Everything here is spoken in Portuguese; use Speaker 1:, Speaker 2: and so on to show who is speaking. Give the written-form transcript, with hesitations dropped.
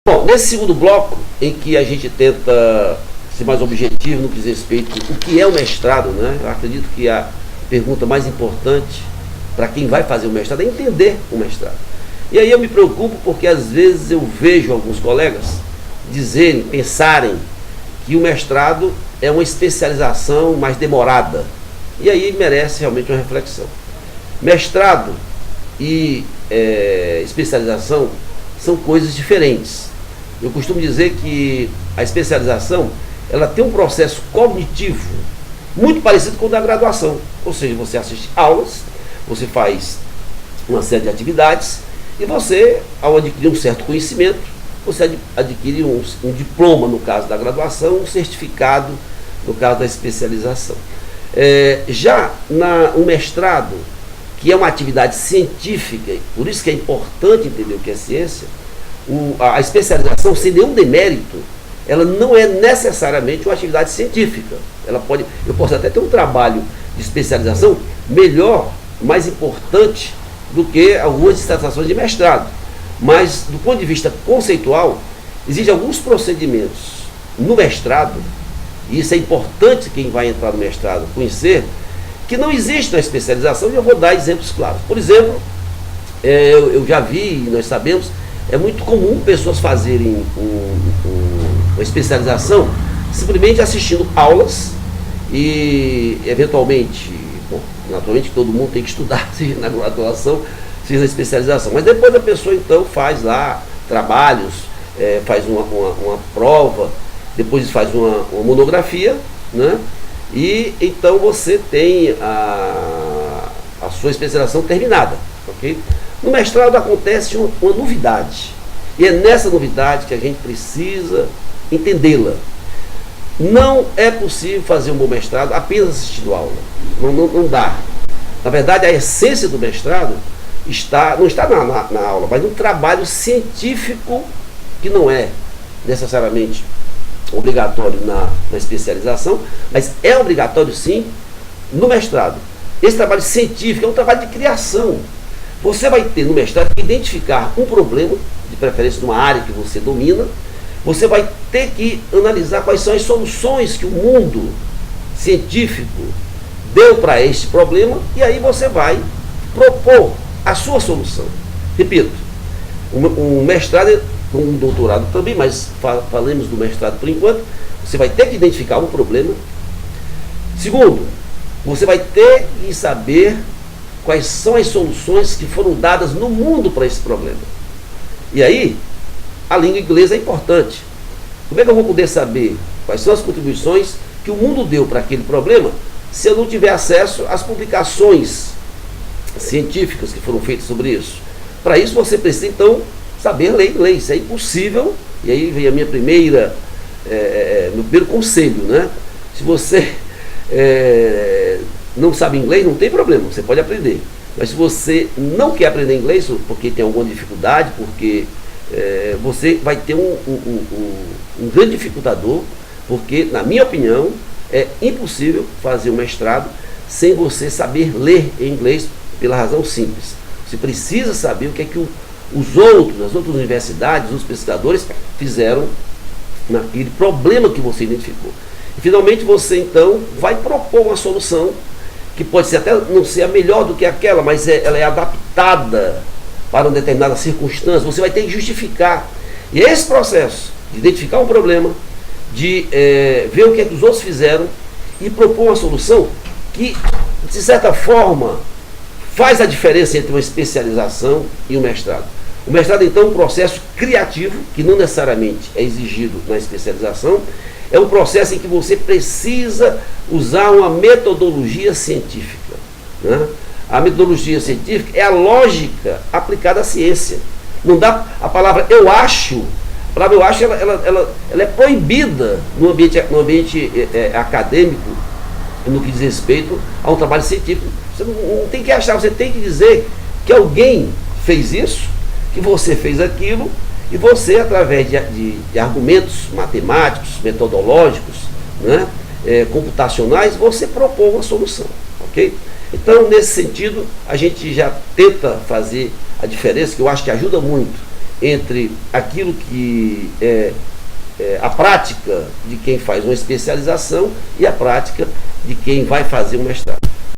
Speaker 1: Bom, nesse segundo bloco, em que a gente tenta ser mais objetivo no que diz respeito ao que é o mestrado, né? Eu acredito que a pergunta mais importante para quem vai fazer o mestrado é entender o mestrado. E aí eu me preocupo porque às vezes eu vejo alguns colegas dizerem, pensarem que o mestrado é uma especialização mais demorada. E aí merece realmente uma reflexão. Mestrado e especialização são coisas diferentes. Eu costumo dizer que a especialização ela tem um processo cognitivo muito parecido com o da graduação. Ou seja, você assiste aulas, você faz uma série de atividades e você, ao adquirir um certo conhecimento, você adquire um diploma, no caso da graduação, um certificado, no caso da especialização. Já um mestrado, que é uma atividade científica, por isso que é importante entender o que é ciência, a especialização, sem nenhum demérito, ela não é necessariamente uma atividade científica. Eu posso até ter um trabalho de especialização melhor, mais importante do que algumas dissertações de mestrado. Mas, do ponto de vista conceitual, existem alguns procedimentos no mestrado, e isso é importante quem vai entrar no mestrado conhecer, que não existe na especialização, e eu vou dar exemplos claros. Por exemplo, eu já vi, nós sabemos, é muito comum pessoas fazerem uma especialização simplesmente assistindo aulas e, eventualmente, bom, naturalmente todo mundo tem que estudar, seja na graduação, seja na especialização, mas depois a pessoa então faz lá trabalhos, faz uma prova, depois faz uma monografia, né? E então você tem a sua especialização terminada, ok? No mestrado acontece uma novidade, e é nessa novidade que a gente precisa entendê-la. Não é possível fazer um bom mestrado apenas assistindo aula, não dá. Na verdade, a essência do mestrado não está na aula, mas no trabalho científico, que não é necessariamente obrigatório na especialização, mas é obrigatório sim no mestrado. Esse trabalho científico é um trabalho de criação. Você vai ter no mestrado que identificar um problema, de preferência numa área que você domina. Você vai ter que analisar quais são as soluções que o mundo científico deu para este problema, e aí você vai propor a sua solução. Repito, um mestrado, um doutorado também, mas falemos do mestrado por enquanto. Você vai ter que identificar um problema. Segundo, você vai ter que saber quais são as soluções que foram dadas no mundo para esse problema. E aí, a língua inglesa é importante. Como é que eu vou poder saber quais são as contribuições que o mundo deu para aquele problema se eu não tiver acesso às publicações científicas que foram feitas sobre isso? Para isso você precisa então saber ler inglês. Isso é impossível. E aí vem a minha meu primeiro conselho, né? Se você não sabe inglês, não tem problema, você pode aprender. Mas se você não quer aprender inglês, porque tem alguma dificuldade, porque você vai ter um grande dificultador, porque, na minha opinião, é impossível fazer um mestrado sem você saber ler em inglês, pela razão simples. Você precisa saber o que é que as outras universidades, os pesquisadores fizeram naquele problema que você identificou. E, finalmente, você, então, vai propor uma solução que pode ser até não ser a melhor do que aquela, mas ela é adaptada para uma determinada circunstância. Você vai ter que justificar. E esse processo de identificar um problema, de ver o que é que os outros fizeram e propor uma solução que, de certa forma, faz a diferença entre uma especialização e um mestrado. O mestrado, então, é um processo criativo, que não necessariamente é exigido na especialização. É um processo em que você precisa usar uma metodologia científica, né? A metodologia científica é a lógica aplicada à ciência. Não dá a palavra eu acho. A palavra eu acho ela é proibida no ambiente acadêmico, no que diz respeito a um trabalho científico. Você não tem que achar, você tem que dizer que alguém fez isso, que você fez aquilo, e você, através de argumentos matemáticos, metodológicos, né, computacionais, você propõe uma solução, ok? Então, nesse sentido, a gente já tenta fazer a diferença, que eu acho que ajuda muito entre aquilo que é a prática de quem faz uma especialização e a prática de quem vai fazer um mestrado.